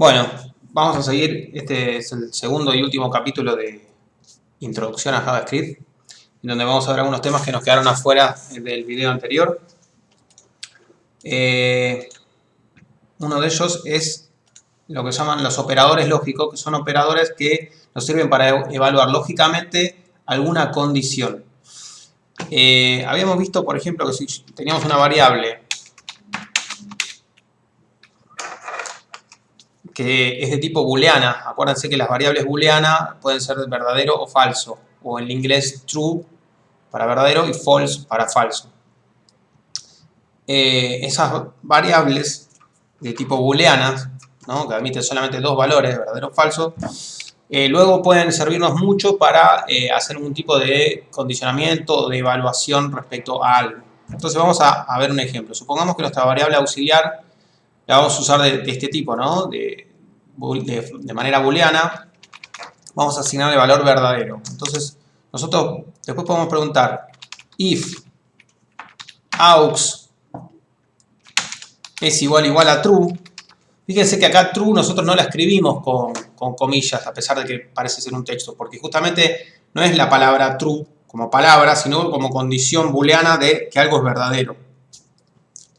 Bueno, vamos a seguir. Este es el segundo y último capítulo de Introducción a JavaScript, en donde vamos a ver algunos temas que nos quedaron afuera del video anterior. Uno de ellos es lo que llaman los operadores lógicos, que son operadores que nos sirven para evaluar lógicamente alguna condición. Habíamos visto, por ejemplo, que si teníamos una variable que es de tipo booleana. Acuérdense que las variables booleanas pueden ser verdadero o falso, o en inglés true para verdadero y false para falso. Esas variables de tipo booleanas, ¿no?, que admiten solamente dos valores, verdadero o falso, luego pueden servirnos mucho para hacer un tipo de condicionamiento o de evaluación respecto a algo. Entonces vamos a ver un ejemplo. Supongamos que nuestra variable auxiliar la vamos a usar de este tipo, ¿no?, de manera booleana. Vamos a asignar el valor verdadero. Entonces nosotros después podemos preguntar if aux es igual a true. Fíjense que acá true nosotros no la escribimos con comillas, a pesar de que parece ser un texto, porque justamente no es la palabra true como palabra, sino como condición booleana de que algo es verdadero.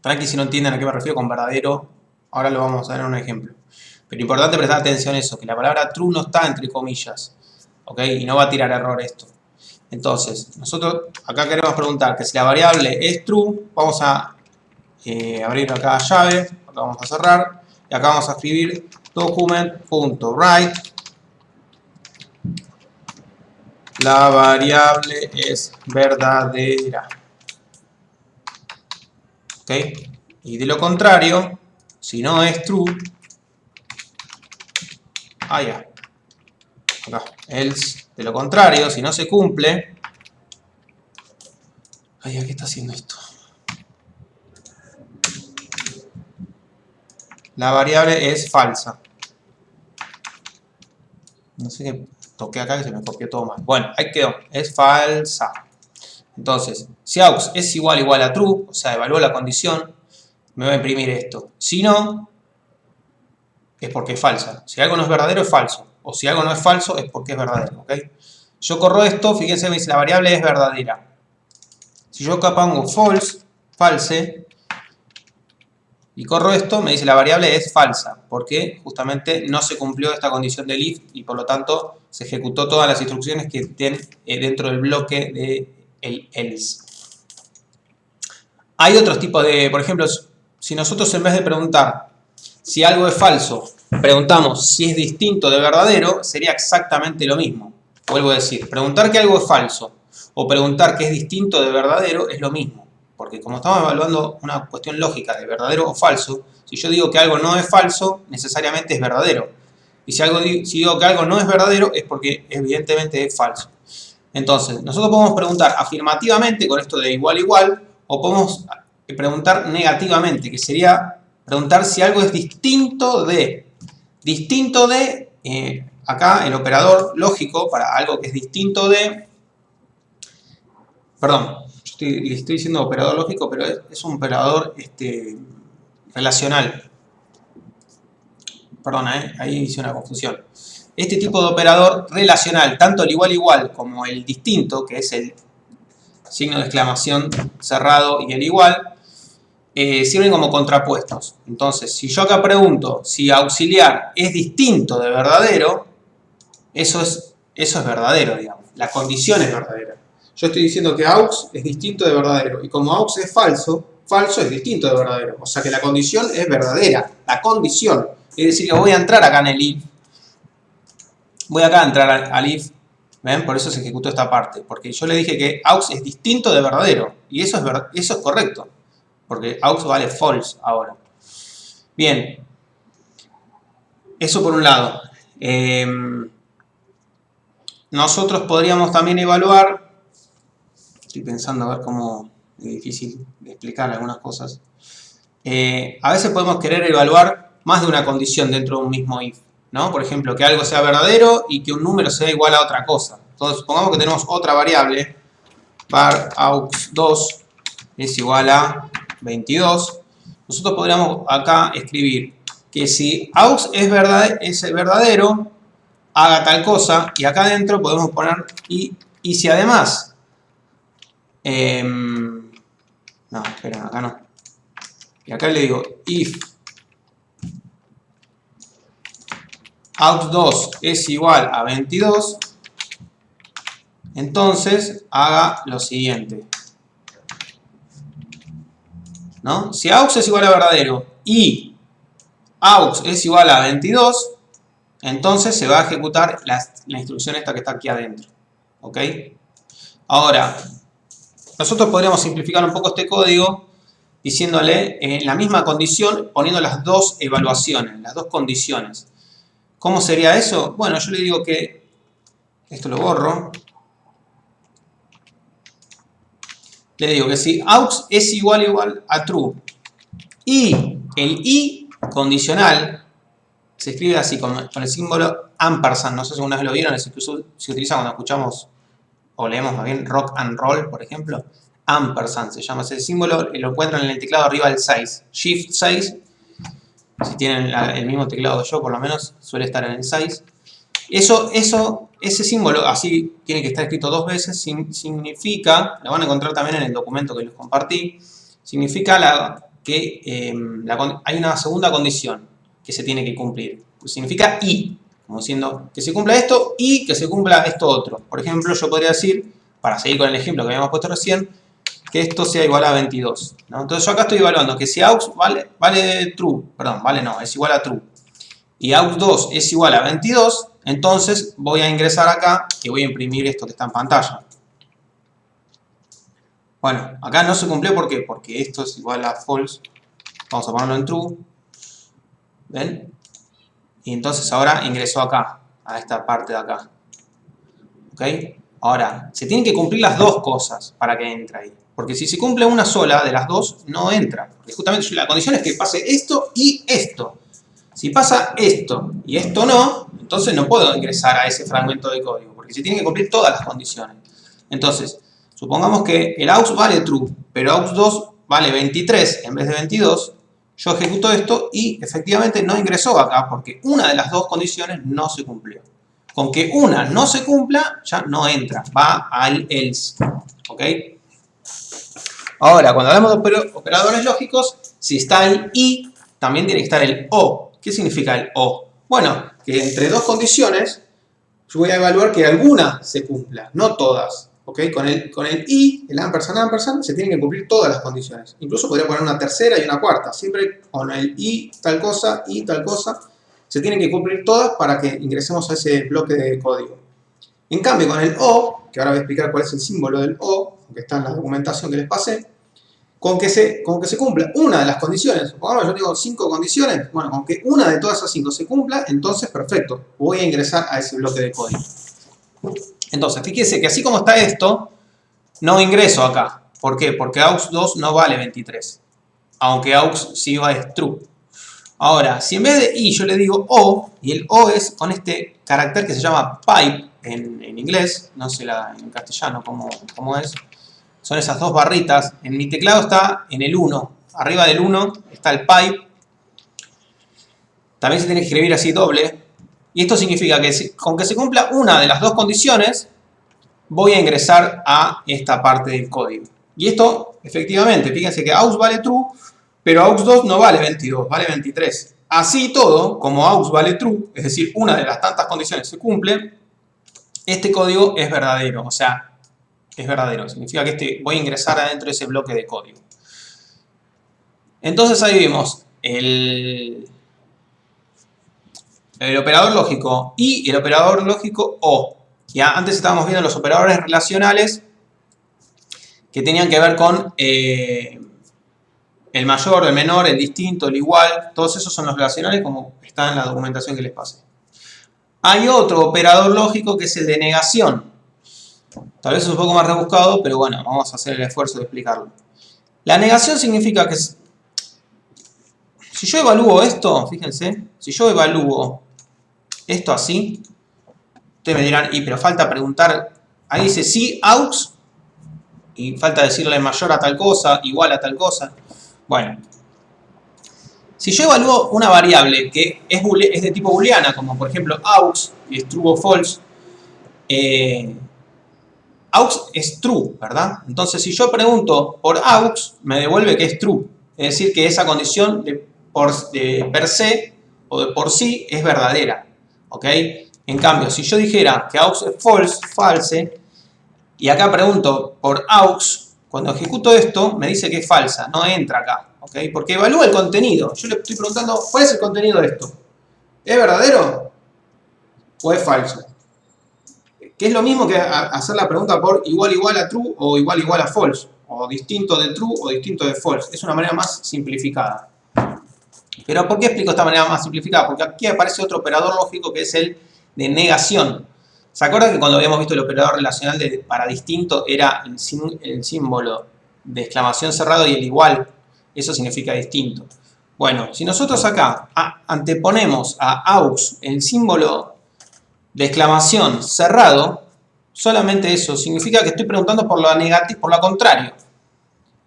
Tranqui si no entienden a qué me refiero con verdadero, ahora lo vamos a ver en un ejemplo. Pero importante prestar atención a eso, que la palabra true no está entre comillas, ¿ok? Y no va a tirar error esto. Entonces, nosotros acá queremos preguntar que si la variable es true, vamos a abrir acá llave, acá vamos a cerrar, y acá vamos a escribir document.write. La variable es verdadera. ¿Ok? Y de lo contrario, si no es true, acá, else, de lo contrario, si no se cumple, ¿qué está haciendo esto? La variable es falsa. No sé qué toqué acá que se me copió todo mal. Bueno, ahí quedó, es falsa. Entonces, si aux es igual a true, o sea, evalúa la condición, me va a imprimir esto. Si no, es porque es falsa. Si algo no es verdadero, es falso. O si algo no es falso, es porque es verdadero. ¿Ok? Yo corro esto, fíjense, me dice la variable es verdadera. Si yo acá pongo false, y corro esto, me dice la variable es falsa, porque justamente no se cumplió esta condición del if y por lo tanto se ejecutó todas las instrucciones que estén dentro del bloque del else. Hay otros tipos de, por ejemplo, si nosotros en vez de preguntar si algo es falso, preguntamos si es distinto de verdadero, sería exactamente lo mismo. Vuelvo a decir, preguntar que algo es falso o preguntar que es distinto de verdadero es lo mismo. Porque como estamos evaluando una cuestión lógica de verdadero o falso, si yo digo que algo no es falso, necesariamente es verdadero. Y si digo que algo no es verdadero, es porque evidentemente es falso. Entonces, nosotros podemos preguntar afirmativamente con esto de igual, o podemos preguntar negativamente, que sería preguntar si algo es distinto de. Acá el operador lógico para algo que es distinto de. Perdón, le estoy diciendo operador lógico, pero es un operador relacional. Perdona, ahí hice una confusión. Este tipo de operador relacional, tanto el igual como el distinto, que es el signo de exclamación cerrado y el igual, sirven como contrapuestos. Entonces, si yo acá pregunto si auxiliar es distinto de verdadero, eso es verdadero, digamos. La condición es verdadera. Yo estoy diciendo que aux es distinto de verdadero. Y como aux es falso, falso es distinto de verdadero. O sea que la condición es verdadera. La condición. Es decir, que voy a entrar acá en el if. Voy acá a entrar al if. ¿Ven? Por eso se ejecutó esta parte. Porque yo le dije que aux es distinto de verdadero. Y eso es correcto. Porque aux vale false ahora. Bien. Eso por un lado. Nosotros podríamos también evaluar. Estoy pensando a ver cómo es difícil de explicar algunas cosas. A veces podemos querer evaluar más de una condición dentro de un mismo if, ¿no? Por ejemplo, que algo sea verdadero y que un número sea igual a otra cosa. Entonces, supongamos que tenemos otra variable, var aux2 es igual a 22. Nosotros podríamos acá escribir que si aux es verdadero, haga tal cosa, y acá adentro podemos poner y si además, no, espera, acá no, y acá le digo if aux2 es igual a 22, entonces haga lo siguiente, ¿no? Si aux es igual a verdadero y aux es igual a 22, entonces se va a ejecutar la instrucción esta que está aquí adentro. ¿Ok? Ahora, nosotros podríamos simplificar un poco este código diciéndole en la misma condición, poniendo las dos evaluaciones, las dos condiciones. ¿Cómo sería eso? Bueno, yo le digo que, esto lo borro, le digo que si aux es igual a true y el i condicional se escribe así con el símbolo ampersand, no sé si alguna vez lo vieron, es el que se utiliza cuando escuchamos o leemos más bien rock and roll, por ejemplo. Ampersand se llama ese símbolo, lo encuentran en el teclado arriba del 6, Shift 6, si tienen el mismo teclado que yo, por lo menos suele estar en el 6. Ese símbolo, así tiene que estar escrito dos veces, significa, lo van a encontrar también en el documento que les compartí, significa que hay una segunda condición que se tiene que cumplir. Significa y, como diciendo que se cumpla esto y que se cumpla esto otro. Por ejemplo, yo podría decir, para seguir con el ejemplo que habíamos puesto recién, que esto sea igual a 22, ¿no? Entonces yo acá estoy evaluando que si aux vale true, perdón, vale no, es igual a true, y aux2 es igual a 22, entonces voy a ingresar acá y voy a imprimir esto que está en pantalla. Bueno, acá no se cumplió, ¿por qué? Porque esto es igual a false. Vamos a ponerlo en true. ¿Ven? Y entonces ahora ingresó acá, a esta parte de acá. ¿Ok? Ahora, se tienen que cumplir las dos cosas para que entre ahí. Porque si se cumple una sola de las dos, no entra. Porque justamente la condición es que pase esto y esto. Si pasa esto y esto no, entonces no puedo ingresar a ese fragmento de código. Porque se tienen que cumplir todas las condiciones. Entonces, supongamos que el aux vale true, pero aux2 vale 23 en vez de 22. Yo ejecuto esto y efectivamente no ingresó acá porque una de las dos condiciones no se cumplió. Con que una no se cumpla, ya no entra, va al else. ¿Ok? Ahora, cuando hablamos de operadores lógicos, si está el i, también tiene que estar el o. ¿Qué significa el o? Bueno, que entre dos condiciones, yo voy a evaluar que alguna se cumpla, no todas. ¿Ok? Con el i, el ampersand, se tienen que cumplir todas las condiciones. Incluso podría poner una tercera y una cuarta. Siempre con el i tal cosa, se tienen que cumplir todas para que ingresemos a ese bloque de código. En cambio, con el o, que ahora voy a explicar cuál es el símbolo del o, que está en la documentación que les pasé, con que se cumpla una de las condiciones, supongamos yo tengo 5 condiciones, bueno, con que una de todas esas 5 se cumpla, entonces perfecto, voy a ingresar a ese bloque de código. Entonces, fíjense que así como está esto, no ingreso acá. ¿Por qué? Porque aux2 no vale 23, aunque aux sí va es true. Ahora, si en vez de i yo le digo o, y el o es con este carácter que se llama pipe en inglés, no sé en castellano cómo es, son esas dos barritas. En mi teclado está en el 1, arriba del 1 está el pipe, también se tiene que escribir así doble, y esto significa que con que se cumpla una de las dos condiciones, voy a ingresar a esta parte del código. Y esto, efectivamente, fíjense que aux vale true, pero aux2 no vale 22, vale 23. Así todo, como aux vale true, es decir, una de las tantas condiciones se cumple, este código es verdadero, o sea, es verdadero. Significa que voy a ingresar adentro de ese bloque de código. Entonces ahí vimos el operador lógico y el operador lógico o. Ya antes estábamos viendo los operadores relacionales que tenían que ver con el mayor, el menor, el distinto, el igual. Todos esos son los relacionales como está en la documentación que les pasé. Hay otro operador lógico que es el de negación. Tal vez es un poco más rebuscado, pero bueno, vamos a hacer el esfuerzo de explicarlo. La negación significa que si yo evalúo esto, fíjense, si yo evalúo esto así, ustedes me dirán, pero falta preguntar, ahí dice sí, aux, y falta decirle mayor a tal cosa, igual a tal cosa. Bueno, Si yo evalúo una variable que es de tipo booleana, como por ejemplo aux, que es true o false, aux es true, ¿verdad? Entonces, si yo pregunto por aux, me devuelve que es true. Es decir, que esa condición de per se o de por sí es verdadera. ¿Ok? En cambio, si yo dijera que aux es false, y acá pregunto por aux, cuando ejecuto esto, me dice que es falsa, no entra acá. ¿Ok? Porque evalúa el contenido. Yo le estoy preguntando, ¿cuál es el contenido de esto? ¿Es verdadero o es falso? Que es lo mismo que hacer la pregunta por igual a true o igual a false, o distinto de true o distinto de false. Es una manera más simplificada. Pero ¿por qué explico esta manera más simplificada? Porque aquí aparece otro operador lógico que es el de negación. ¿Se acuerdan que cuando habíamos visto el operador relacional para distinto era el símbolo de exclamación cerrado y el igual? Eso significa distinto. Bueno, si nosotros acá anteponemos a aux el símbolo de exclamación cerrado, solamente eso significa que estoy preguntando por lo negativo, por lo contrario.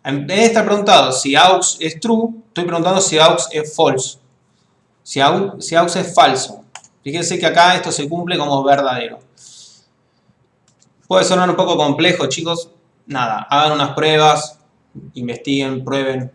En vez de estar preguntando si aux es true, estoy preguntando si aux es false. Si aux es falso. Fíjense que acá esto se cumple como verdadero. Puede sonar un poco complejo, chicos. Nada, hagan unas pruebas, investiguen, prueben.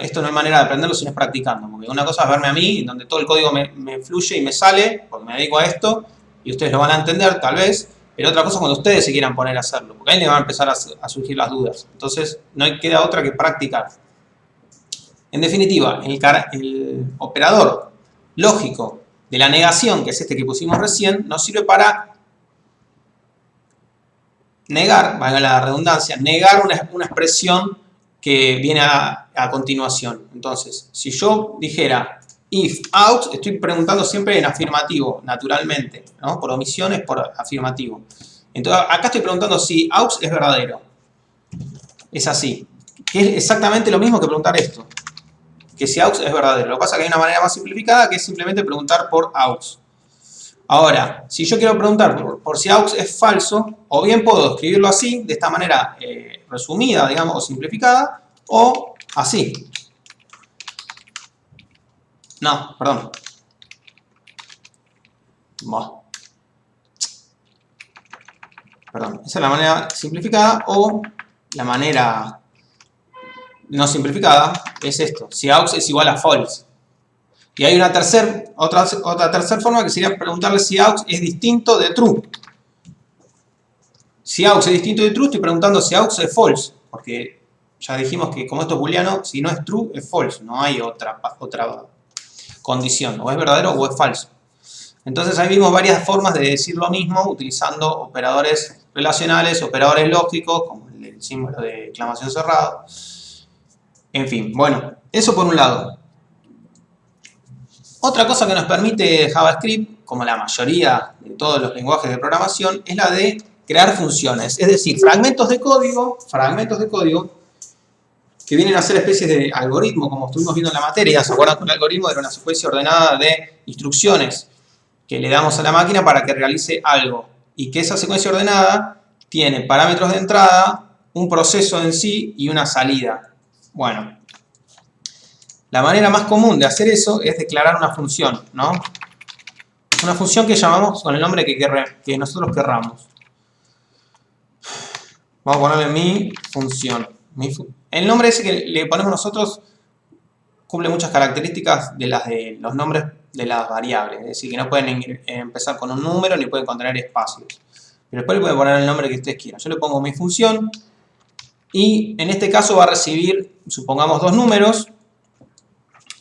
Esto no hay manera de aprenderlo si no es practicando. Porque una cosa es verme a mí, donde todo el código me fluye y me sale, porque me dedico a esto, y ustedes lo van a entender tal vez. Pero otra cosa es cuando ustedes se quieran poner a hacerlo, porque ahí les van a empezar a surgir las dudas. Entonces, no queda otra que practicar. En definitiva, el operador lógico de la negación, que es este que pusimos recién, nos sirve para negar, valga la redundancia, negar una expresión que viene a continuación. Entonces, si yo dijera if out, estoy preguntando siempre en afirmativo, naturalmente, ¿no? Por omisiones, por afirmativo. Entonces, acá estoy preguntando si out es verdadero. Es así. Que es exactamente lo mismo que preguntar esto. Que si aux es verdadero. Lo que pasa es que hay una manera más simplificada que es simplemente preguntar por aux. Ahora, si yo quiero preguntar por si aux es falso, o bien puedo escribirlo así, de esta manera resumida, digamos, o simplificada, o así. No, perdón. Perdón, esa es la manera simplificada, o la manera no simplificada es esto. Si aux es igual a false. Y hay otra tercera forma que sería preguntarle si aux es distinto de true. Si aux es distinto de true, estoy preguntando si aux es false. Porque ya dijimos que como esto es booleano, si no es true, es false. No hay otra condición. O es verdadero o es falso. Entonces ahí vimos varias formas de decir lo mismo utilizando operadores relacionales, operadores lógicos, como el símbolo de exclamación cerrado. En fin, bueno, eso por un lado. Otra cosa que nos permite JavaScript, como la mayoría de todos los lenguajes de programación, es la de crear funciones. Es decir, fragmentos de código que vienen a ser especies de algoritmo, como estuvimos viendo en la materia. ¿Se acuerdan que un algoritmo era una secuencia ordenada de instrucciones que le damos a la máquina para que realice algo? Y que esa secuencia ordenada tiene parámetros de entrada, un proceso en sí y una salida. Bueno, la manera más común de hacer eso es declarar una función, ¿no? Una función que llamamos con el nombre que nosotros querramos. Vamos a ponerle mi función. El nombre ese que le ponemos nosotros cumple muchas características de los nombres de las variables. Es decir, que no pueden empezar con un número ni pueden contener espacios. Pero después le pueden poner el nombre que ustedes quieran. Yo le pongo mi función y en este caso va a recibir, supongamos, dos números.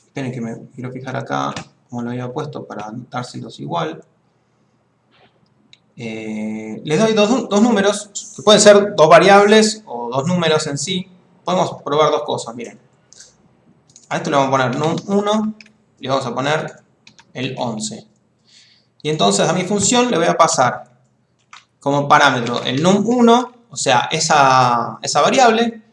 Esperen que me quiero fijar acá como lo había puesto para dárselos igual. Les doy dos números, que pueden ser dos variables o dos números en sí. Podemos probar dos cosas, miren. A esto le vamos a poner num1 y le vamos a poner el 11. Y entonces a mi función le voy a pasar como parámetro el num1, o sea, esa variable,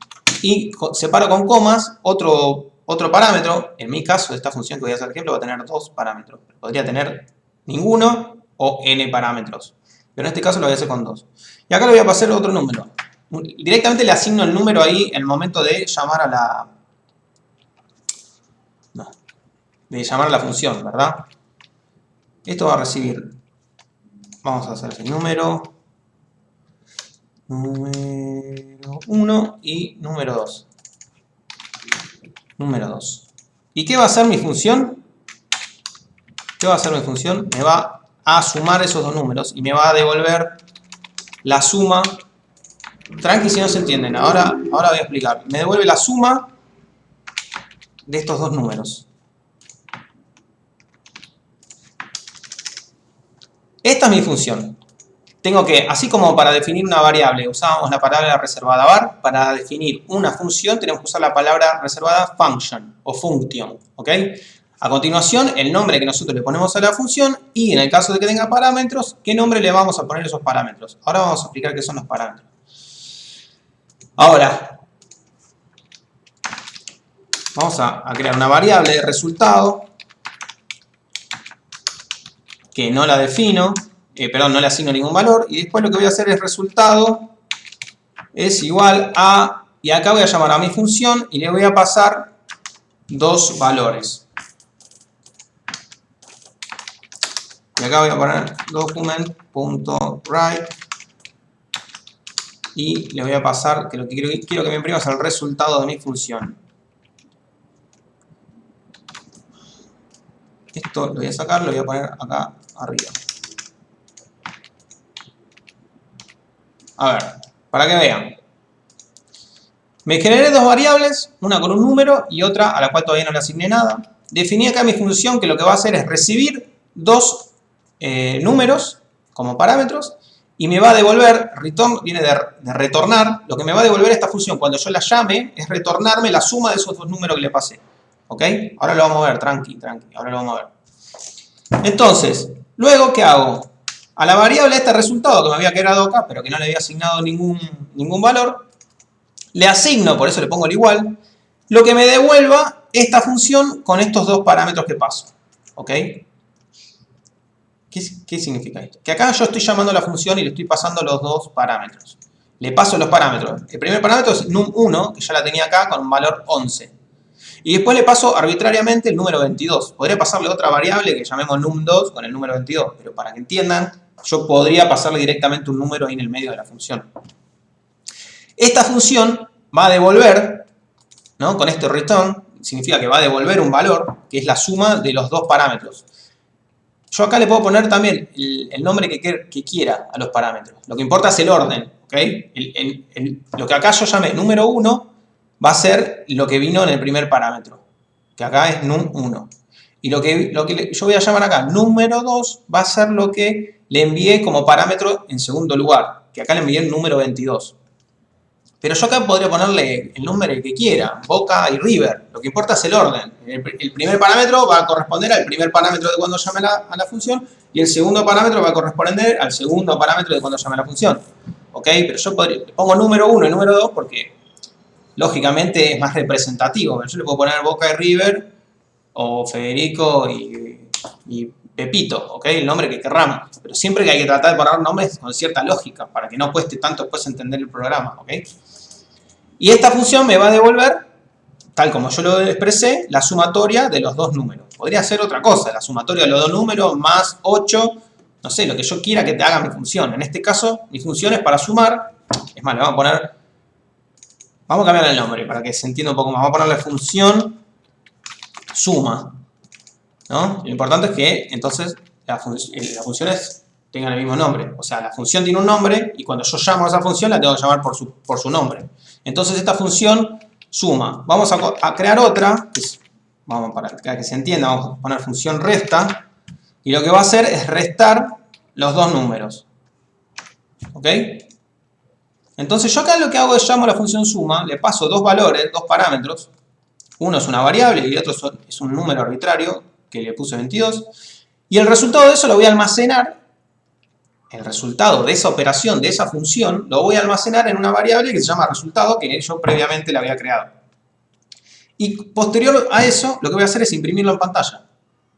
y separo con comas otro parámetro. En mi caso, esta función que voy a hacer ejemplo va a tener dos parámetros. Podría tener ninguno o n parámetros. Pero en este caso lo voy a hacer con dos. Y acá le voy a pasar otro número. Directamente le asigno el número ahí en el momento de llamar a la... No. llamar la función, ¿verdad? Esto va a recibir, vamos a hacer ese número 1 y número 2. Número 2. ¿Y qué va a hacer mi función? ¿Qué va a hacer mi función? Me va a sumar esos dos números y me va a devolver la suma. Tranqui si no se entienden, ahora voy a explicar. Me devuelve la suma de estos dos números. Esta es mi función. Tengo que, así como para definir una variable usábamos la palabra reservada var, para definir una función tenemos que usar la palabra reservada function o function, ¿ok? A continuación, el nombre que nosotros le ponemos a la función y en el caso de que tenga parámetros, ¿qué nombre le vamos a poner a esos parámetros? Ahora vamos a explicar qué son los parámetros. Ahora, vamos a crear una variable de resultado que no la defino, no le asigno ningún valor, y después lo que voy a hacer es resultado es igual a, y acá voy a llamar a mi función y le voy a pasar dos valores. Y acá voy a poner document.write y le voy a pasar que lo que quiero que me imprima es el resultado de mi función. Esto lo voy a sacar, lo voy a poner acá arriba. A ver, para que vean. Me generé dos variables, una con un número y otra a la cual todavía no le asigné nada. Definí acá mi función que lo que va a hacer es recibir dos números como parámetros y me va a devolver, return viene de retornar, lo que me va a devolver esta función cuando yo la llame es retornarme la suma de esos dos números que le pasé. ¿Ok? Ahora lo vamos a ver, tranqui, ahora lo vamos a ver. Entonces, luego, ¿qué hago? A la variable este resultado que me había quedado acá, pero que no le había asignado ningún valor, le asigno, por eso le pongo el igual, lo que me devuelva esta función con estos dos parámetros que paso. ¿Ok? ¿Qué significa esto? Que acá yo estoy llamando a la función y le estoy pasando los dos parámetros. Le paso los parámetros. El primer parámetro es num1, que ya la tenía acá con un valor 11. Y después le paso arbitrariamente el número 22. Podría pasarle otra variable que llamemos num2 con el número 22. Pero para que entiendan, yo podría pasarle directamente un número ahí en el medio de la función. Esta función va a devolver, ¿no? Con este return, significa que va a devolver un valor, que es la suma de los dos parámetros. Yo acá le puedo poner también el nombre que quiera a los parámetros. Lo que importa es el orden, ¿ok? Lo que acá yo llamé número 1 va a ser lo que vino en el primer parámetro, que acá es num1. Y lo que yo voy a llamar acá número 2 va a ser lo que le envié como parámetro en segundo lugar, que acá le envié el número 22. Pero yo acá podría ponerle el nombre que quiera, Boca y River. Lo que importa es el orden. El primer parámetro va a corresponder al primer parámetro de cuando llame a la función y el segundo parámetro va a corresponder al segundo parámetro de cuando llame a la función. ¿Ok? Pero yo le pongo número 1 y número 2 porque lógicamente es más representativo. Yo le puedo poner Boca y River o Federico y Pepito, ¿ok? El nombre que querramos. Pero siempre que hay que tratar de poner nombres con cierta lógica para que no cueste tanto después entender el programa, ¿ok? Y esta función me va a devolver, tal como yo lo expresé, la sumatoria de los dos números. Podría ser otra cosa, la sumatoria de los dos números más 8, no sé, lo que yo quiera que te haga mi función. En este caso, mi función es para sumar. Es más, le vamos a poner, vamos a cambiar el nombre para que se entienda un poco más. Vamos a ponerle función suma, ¿no? Lo importante es que entonces las funciones tengan el mismo nombre. O sea, la función tiene un nombre y cuando yo llamo a esa función la tengo que llamar por su nombre. Entonces esta función suma. Vamos a crear otra, para que se entienda, vamos a poner función resta. Y lo que va a hacer es restar los dos números. ¿Ok? Entonces yo acá lo que hago es llamo a la función suma, le paso dos valores, dos parámetros. Uno es una variable y el otro es un número arbitrario que le puse 22. Y el resultado de eso lo voy a almacenar. El resultado de esa operación, de esa función, lo voy a almacenar en una variable que se llama resultado, que yo previamente la había creado. Y posterior a eso, lo que voy a hacer es imprimirlo en pantalla.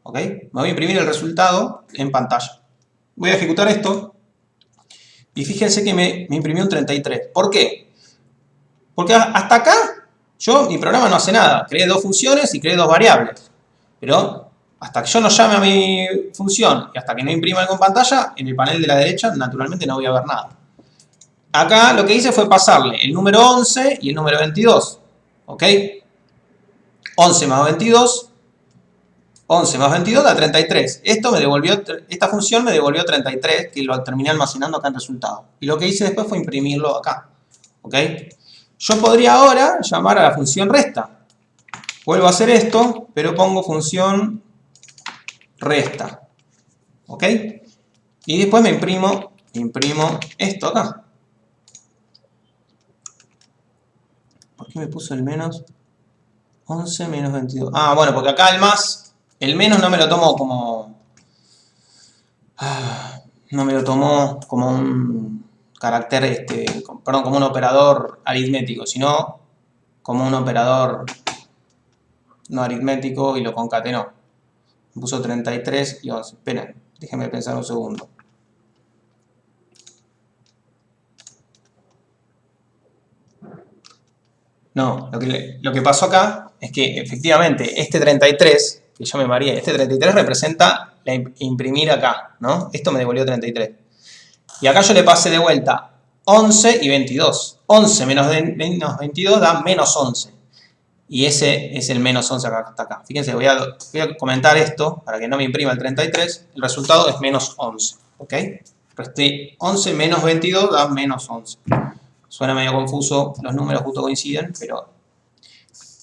¿Ok? Me voy a imprimir el resultado en pantalla. Voy a ejecutar esto. Y fíjense que me imprimió un 33. ¿Por qué? Porque hasta acá, mi programa no hace nada. Creé dos funciones y creé dos variables. Pero Hasta que yo no llame a mi función y hasta que no imprima algo en pantalla, en el panel de la derecha naturalmente no voy a ver nada. Acá lo que hice fue pasarle el número 11 y el número 22. ¿Ok? 11 más 22. 11 más 22 da 33. Esta función me devolvió 33, que lo terminé almacenando acá en resultado. Y lo que hice después fue imprimirlo acá. ¿Ok? Yo podría ahora llamar a la función resta. Vuelvo a hacer esto, pero pongo función resta. ¿Ok? Y después me imprimo esto acá. ¿Por qué me puso el menos? 11 menos 22. Ah, bueno, porque acá el menos no me lo tomo como... no me lo tomó como un carácter, perdón, como un operador aritmético, sino como un operador no aritmético y lo concatenó. Me puso 33 y 11. Esperen, déjenme pensar un segundo. No, lo que pasó acá es que efectivamente este 33, que yo me mareé, este 33 representa imprimir acá, ¿no? Esto me devolvió 33. Y acá yo le pasé de vuelta 11 y 22. 11 menos 22 da menos 11. Y ese es el menos 11 acá, hasta acá. Fíjense, voy a comentar esto para que no me imprima el 33. El resultado es menos 11. ¿Ok? Resté 11 menos 22 da menos 11. Suena medio confuso, los números justo coinciden, pero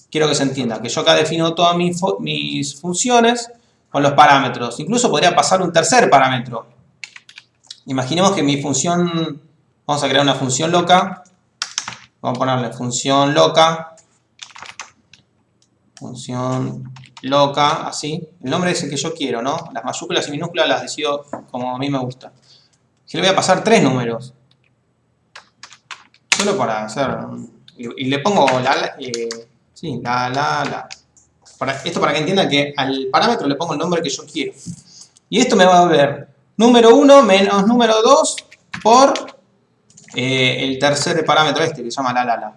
quiero que se entienda que yo acá defino todas mis funciones con los parámetros. Incluso podría pasar un tercer parámetro. Imaginemos que mi función, vamos a crear una función loca. Vamos a ponerle función loca, así. El nombre es el que yo quiero, ¿no? Las mayúsculas y minúsculas las decido como a mí me gusta. Yo le voy a pasar 3 números. Solo para hacer... Y le pongo esto para que entiendan que al parámetro le pongo el nombre que yo quiero. Y esto me va a ver número 1 menos número 2 por el tercer parámetro que se llama la.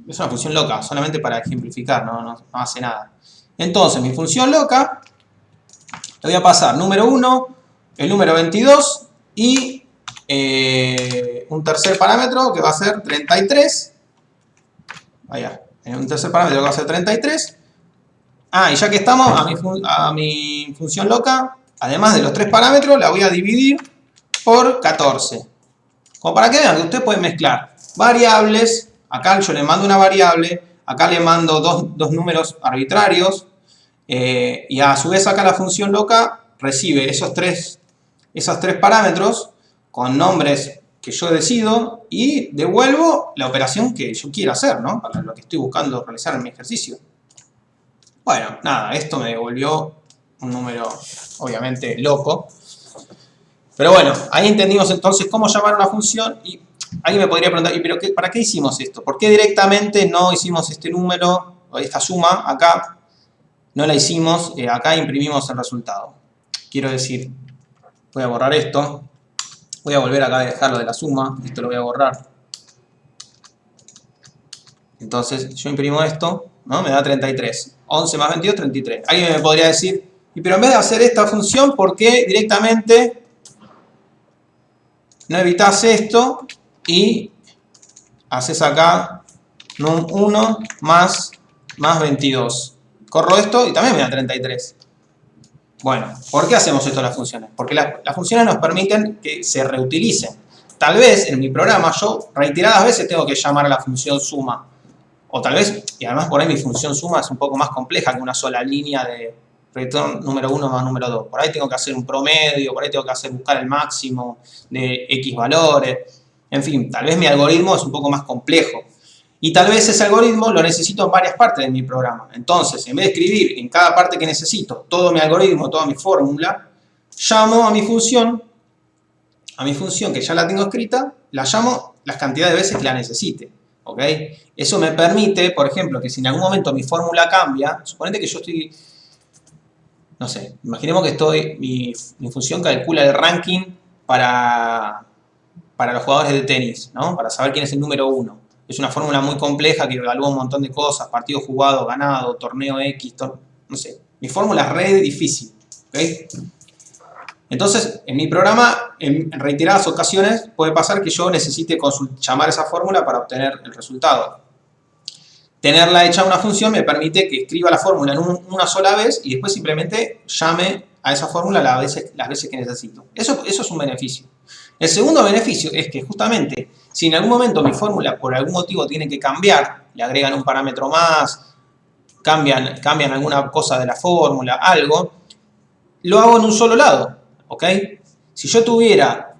Es una función loca, solamente para ejemplificar, no hace nada. Entonces, mi función loca, le voy a pasar número 1, el número 22 y un tercer parámetro que va a ser 33. Vaya, un tercer parámetro que va a ser 33. Ah, y ya que estamos, a mi función loca, además de los 3 parámetros, la voy a dividir por 14. Como para que vean que ustedes pueden mezclar variables. Acá yo le mando una variable, acá le mando dos números arbitrarios, y a su vez acá la función loca recibe esos tres parámetros con nombres que yo decido y devuelvo la operación que yo quiera hacer, ¿no? Para lo que estoy buscando realizar en mi ejercicio. Bueno, nada, esto me devolvió un número obviamente loco. Pero bueno, ahí entendimos entonces cómo llamar una función y alguien me podría preguntar, ¿pero para qué hicimos esto? ¿Por qué directamente no hicimos este número o esta suma acá? No la hicimos, acá imprimimos el resultado. Quiero decir, voy a borrar esto. Voy a volver acá a dejarlo de la suma. Esto lo voy a borrar. Entonces yo imprimo esto, ¿no? Me da 33. 11 más 22, 33. Alguien me podría decir, pero en vez de hacer esta función, ¿por qué directamente no evitas esto y haces acá num1 más 22? Corro esto y también me da 33. Bueno, ¿por qué hacemos esto en las funciones? Porque las funciones nos permiten que se reutilicen. Tal vez en mi programa yo reiteradas veces tengo que llamar a la función suma. O tal vez, y además por ahí mi función suma es un poco más compleja que una sola línea de return número 1 más número 2. Por ahí tengo que hacer un promedio, por ahí tengo que buscar el máximo de X valores. En fin, tal vez mi algoritmo es un poco más complejo. Y tal vez ese algoritmo lo necesito en varias partes de mi programa. Entonces, en vez de escribir en cada parte que necesito todo mi algoritmo, toda mi fórmula, llamo a mi función que ya la tengo escrita, la llamo las cantidades de veces que la necesite. ¿Ok? Eso me permite, por ejemplo, que si en algún momento mi fórmula cambia, suponete que yo estoy, no sé, imaginemos que mi función calcula el ranking para los jugadores de tenis, ¿no? Para saber quién es el número 1. Es una fórmula muy compleja que evalúa un montón de cosas, partido jugado, ganado, torneo X, no sé, Mi fórmula es re difícil. ¿Okay? Entonces, en mi programa, en reiteradas ocasiones, puede pasar que yo necesite llamar esa fórmula para obtener el resultado. Tenerla hecha una función me permite que escriba la fórmula en una sola vez y después simplemente llame a esa fórmula las veces que necesito. Eso es un beneficio. El segundo beneficio es que justamente, si en algún momento mi fórmula por algún motivo tiene que cambiar, le agregan un parámetro más, cambian alguna cosa de la fórmula, algo, lo hago en un solo lado. ¿Ok? Si yo tuviera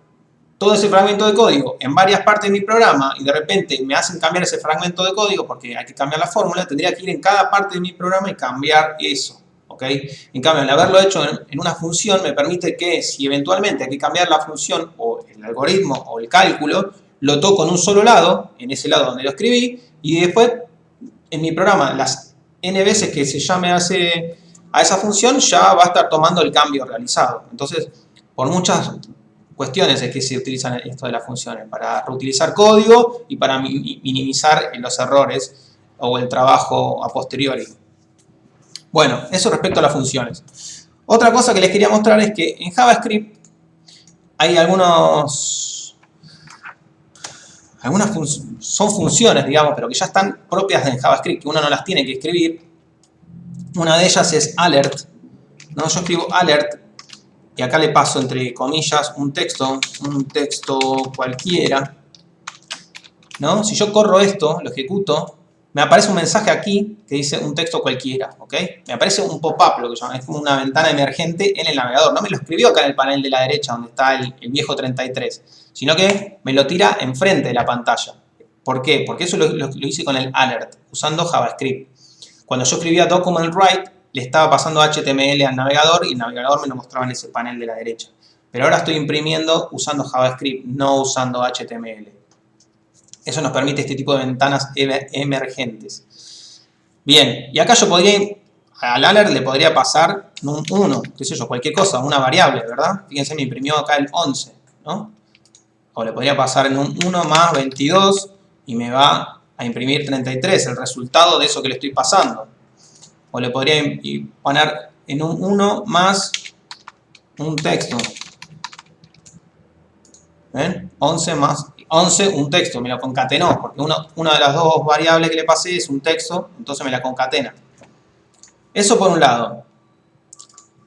todo ese fragmento de código en varias partes de mi programa y de repente me hacen cambiar ese fragmento de código porque hay que cambiar la fórmula, tendría que ir en cada parte de mi programa y cambiar eso. ¿Ok? En cambio, al haberlo hecho en una función me permite que si eventualmente hay que cambiar la función o el algoritmo o el cálculo, lo toco en un solo lado, en ese lado donde lo escribí, y después en mi programa las n veces que se llame a esa función ya va a estar tomando el cambio realizado. Entonces, por muchas cuestiones es que se utilizan esto de las funciones, para reutilizar código y para minimizar los errores o el trabajo a posteriori. Bueno, eso respecto a las funciones. Otra cosa que les quería mostrar es que en JavaScript hay son funciones, digamos, pero que ya están propias de JavaScript, que uno no las tiene que escribir. Una de ellas es alert, ¿no? Yo escribo alert y acá le paso entre comillas un texto cualquiera, ¿no? Si yo corro esto, lo ejecuto, me aparece un mensaje aquí que dice un texto cualquiera, ¿ok? Me aparece un pop-up, lo que llaman, es como una ventana emergente en el navegador. No me lo escribió acá en el panel de la derecha donde está el viejo 33, sino que me lo tira enfrente de la pantalla. ¿Por qué? Porque eso lo hice con el alert, usando JavaScript. Cuando yo escribía document write, le estaba pasando HTML al navegador y el navegador me lo mostraba en ese panel de la derecha. Pero ahora estoy imprimiendo usando JavaScript, no usando HTML. Eso nos permite este tipo de ventanas emergentes. Bien, y acá yo podría, al alert le podría pasar un 1, qué sé yo, cualquier cosa, una variable, ¿verdad? Fíjense, me imprimió acá el 11, ¿no? O le podría pasar en un 1 más 22 y me va a imprimir 33, el resultado de eso que le estoy pasando. O le podría poner en un 1 más un texto. ¿Ven? 11 más 11, un texto, me lo concatenó, porque una de las dos variables que le pasé es un texto, entonces me la concatena. Eso por un lado.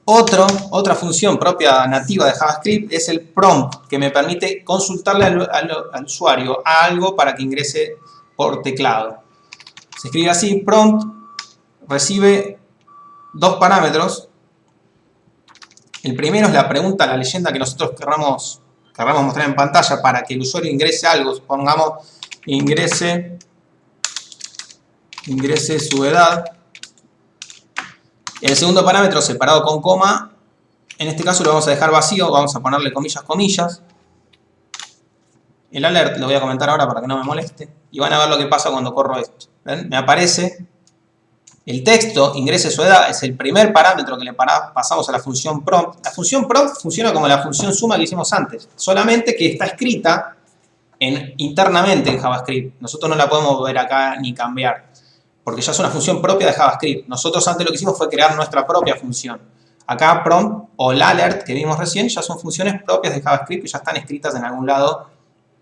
Otra función propia nativa de JavaScript es el prompt, que me permite consultarle al usuario algo para que ingrese por teclado. Se escribe así, prompt, recibe dos parámetros. El primero es la pregunta, la leyenda que nosotros querramos mostrar en pantalla para que el usuario ingrese algo. Supongamos, ingrese su edad. El segundo parámetro, separado con coma, en este caso lo vamos a dejar vacío, vamos a ponerle comillas, comillas. El alert lo voy a comentar ahora para que no me moleste. Y van a ver lo que pasa cuando corro esto. ¿Ven? Me aparece el texto, ingrese su edad, es el primer parámetro que le pasamos a la función prompt. La función prompt funciona como la función suma que hicimos antes, solamente que está escrita internamente en JavaScript. Nosotros no la podemos ver acá ni cambiar, porque ya es una función propia de JavaScript. Nosotros antes lo que hicimos fue crear nuestra propia función. Acá prompt o el alert que vimos recién ya son funciones propias de JavaScript que ya están escritas en algún lado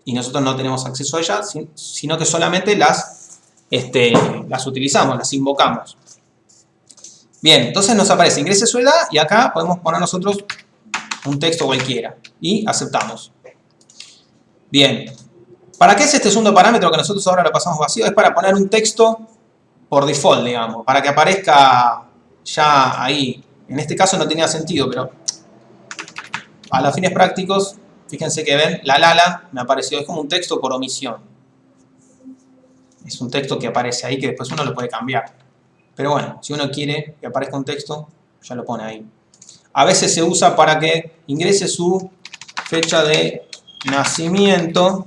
y nosotros no tenemos acceso a ellas, sino que solamente las utilizamos, las invocamos. Bien, entonces nos aparece ingrese su edad y acá podemos poner nosotros un texto cualquiera y aceptamos. Bien, ¿para qué es este segundo parámetro que nosotros ahora lo pasamos vacío? Es para poner un texto por default, digamos, para que aparezca ya ahí. En este caso no tenía sentido, pero a los fines prácticos, fíjense que ven, la lala me apareció, es como un texto por omisión. Es un texto que aparece ahí que después uno lo puede cambiar. Pero bueno, si uno quiere que aparezca un texto, ya lo pone ahí. A veces se usa para que ingrese su fecha de nacimiento.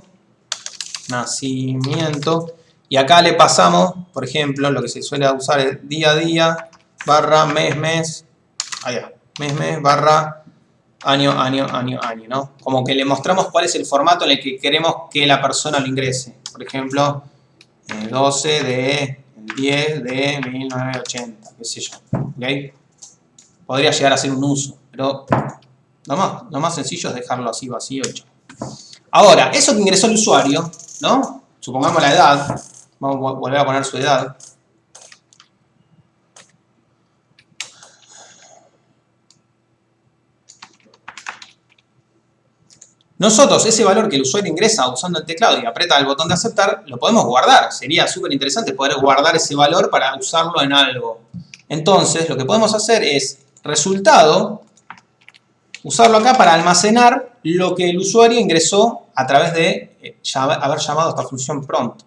Y acá le pasamos, por ejemplo, lo que se suele usar es día a día, barra mes, allá, mes, barra año, ¿no? Como que le mostramos cuál es el formato en el que queremos que la persona lo ingrese. Por ejemplo, 12 de 10 de 1980, qué sé yo, ¿ok? podría llegar a ser un uso. Pero lo más sencillo es dejarlo así vacío hecho. Ahora, eso que ingresó el usuario, ¿no? Supongamos la edad. Vamos a volver a poner su edad. Nosotros, ese valor que el usuario ingresa usando el teclado y aprieta el botón de aceptar, lo podemos guardar. Sería súper interesante poder guardar ese valor para usarlo en algo. Entonces, lo que podemos hacer es resultado, usarlo acá para almacenar lo que el usuario ingresó a través de haber llamado a esta función prompt.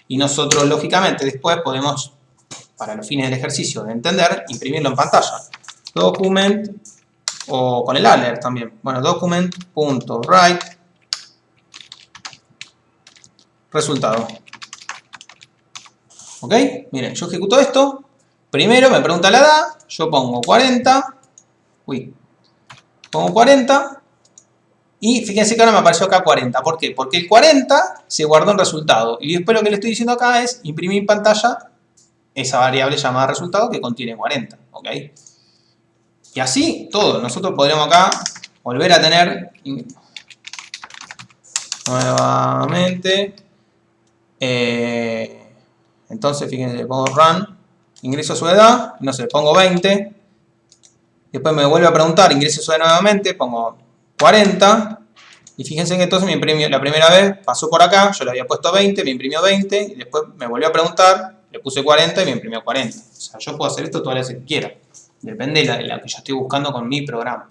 Y nosotros, lógicamente, después podemos, para los fines del ejercicio de entender, imprimirlo en pantalla. Document, o con el alert también. Bueno, document.write resultado. ¿Ok? Miren, yo ejecuto esto. Primero me pregunta la edad. Yo pongo 40. Pongo 40. Y fíjense que ahora me apareció acá 40. ¿Por qué? Porque el 40 se guardó en resultado. Y después lo que le estoy diciendo acá es imprimir en pantalla esa variable llamada resultado que contiene 40. ¿Ok? Y así todo. Nosotros podríamos acá volver a tener nuevamente. Entonces, fíjense, le pongo run, ingreso su edad, no sé, pongo 20. Después me vuelve a preguntar, ingreso su edad nuevamente, pongo 40. Y fíjense que entonces me imprimió, la primera vez pasó por acá, yo le había puesto 20, me imprimió 20. Y después me volvió a preguntar, le puse 40 y me imprimió 40. O sea, yo puedo hacer esto todas las veces que quiera. Depende de la que yo estoy buscando con mi programa.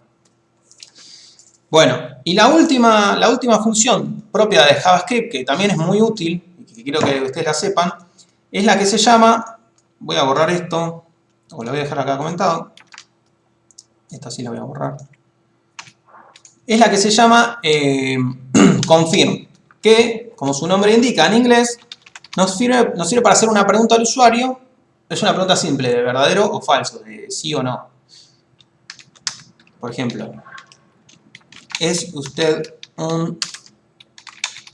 Bueno, y la última función propia de JavaScript, que también es muy útil, y que quiero que ustedes la sepan, es la que se llama, voy a borrar esto, o la voy a dejar acá comentado, esta sí la voy a borrar, es la que se llama confirm, que, como su nombre indica en inglés, nos sirve para hacer una pregunta al usuario. Es una pregunta simple, de verdadero o falso, de sí o no. Por ejemplo, ¿es usted un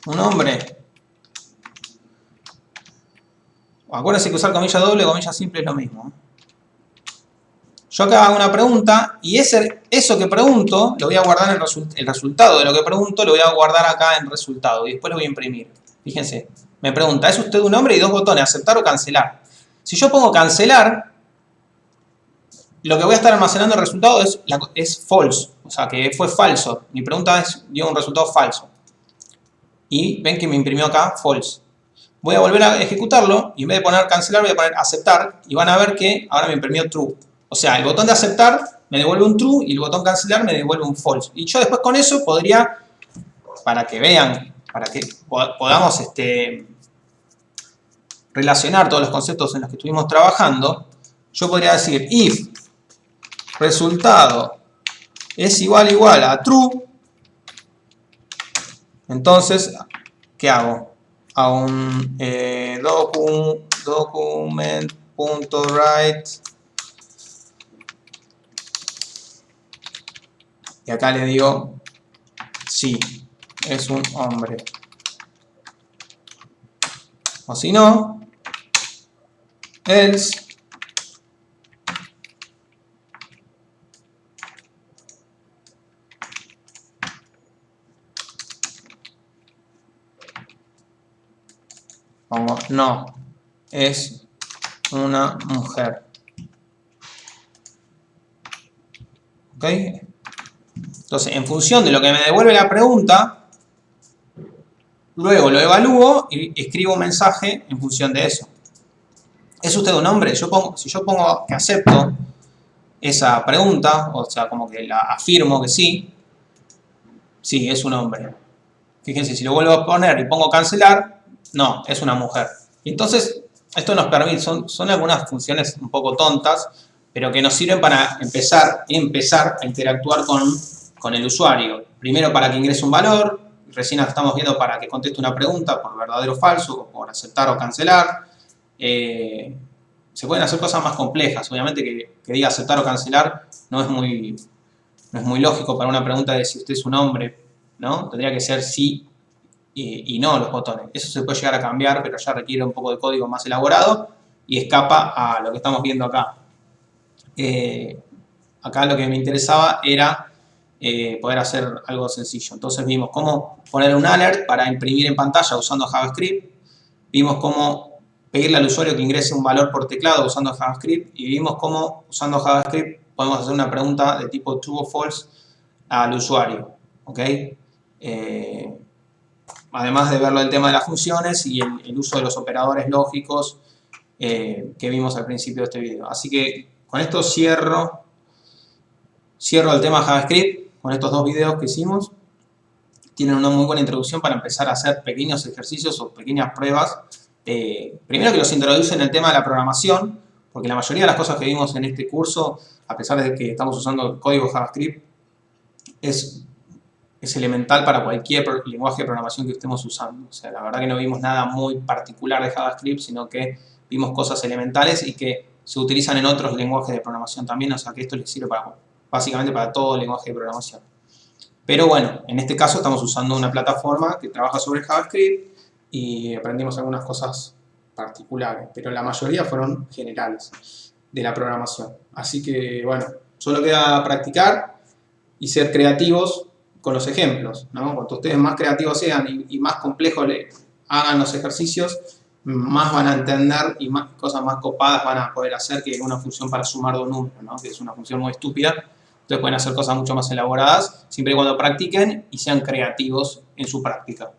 hombre? Acuérdense que usar comilla doble o comilla simple es lo mismo. Yo acá hago una pregunta y eso que pregunto lo voy a guardar en el resultado de lo que pregunto, lo voy a guardar acá en resultado y después lo voy a imprimir. Fíjense, me pregunta, ¿es usted un hombre? Y dos botones, aceptar o cancelar. Si yo pongo cancelar, lo que voy a estar almacenando el resultado es false, o sea que fue falso. Mi pregunta dio un resultado falso. Y ven que me imprimió acá false. Voy a volver a ejecutarlo y en vez de poner cancelar voy a poner aceptar y van a ver que ahora me imprimió true. O sea, el botón de aceptar me devuelve un true y el botón cancelar me devuelve un false. Y yo después con eso podría, para que vean, para que podamos relacionar todos los conceptos en los que estuvimos trabajando, yo podría decir if resultado es igual a true, entonces, ¿qué hago? A un document.write y acá le digo sí, es un hombre. O si no, else pongo no, es una mujer. ¿Ok? Entonces, en función de lo que me devuelve la pregunta, luego lo evalúo y escribo un mensaje en función de eso. ¿Es usted un hombre? Si yo pongo que acepto esa pregunta, o sea, como que la afirmo que sí, es un hombre. Fíjense, si lo vuelvo a poner y pongo cancelar, no, es una mujer. Y entonces, esto nos permite, son algunas funciones un poco tontas, pero que nos sirven para empezar a interactuar con el usuario. Primero para que ingrese un valor, recién estamos viendo para que conteste una pregunta por verdadero o falso, por aceptar o cancelar. Se pueden hacer cosas más complejas. Obviamente que diga aceptar o cancelar no es muy lógico para una pregunta de si usted es un hombre, ¿no? Tendría que ser sí y no los botones. Eso se puede llegar a cambiar, pero ya requiere un poco de código más elaborado y escapa a lo que estamos viendo acá. acá lo que me interesaba era poder hacer algo sencillo. Entonces vimos cómo poner un alert para imprimir en pantalla usando JavaScript. Vimos cómo pedirle al usuario que ingrese un valor por teclado usando JavaScript. Y vimos cómo usando JavaScript podemos hacer una pregunta de tipo true o false al usuario. ¿Ok? Además de verlo el tema de las funciones y el uso de los operadores lógicos que vimos al principio de este video. Así que con esto cierro el tema JavaScript con estos dos videos que hicimos. Tienen una muy buena introducción para empezar a hacer pequeños ejercicios o pequeñas pruebas. Primero que los introduce en el tema de la programación, porque la mayoría de las cosas que vimos en este curso, a pesar de que estamos usando el código JavaScript, es elemental para cualquier lenguaje de programación que estemos usando. O sea, la verdad que no vimos nada muy particular de JavaScript, sino que vimos cosas elementales y que se utilizan en otros lenguajes de programación también, o sea que esto les sirve básicamente para todo el lenguaje de programación. Pero bueno, en este caso estamos usando una plataforma que trabaja sobre JavaScript y aprendimos algunas cosas particulares, pero la mayoría fueron generales de la programación. Así que bueno, solo queda practicar y ser creativos con los ejemplos, ¿no? Cuanto ustedes más creativos sean y más complejos le hagan los ejercicios, más van a entender y más cosas más copadas van a poder hacer que una función para sumar dos números, ¿no? Que es una función muy estúpida. Entonces pueden hacer cosas mucho más elaboradas, siempre y cuando practiquen y sean creativos en su práctica.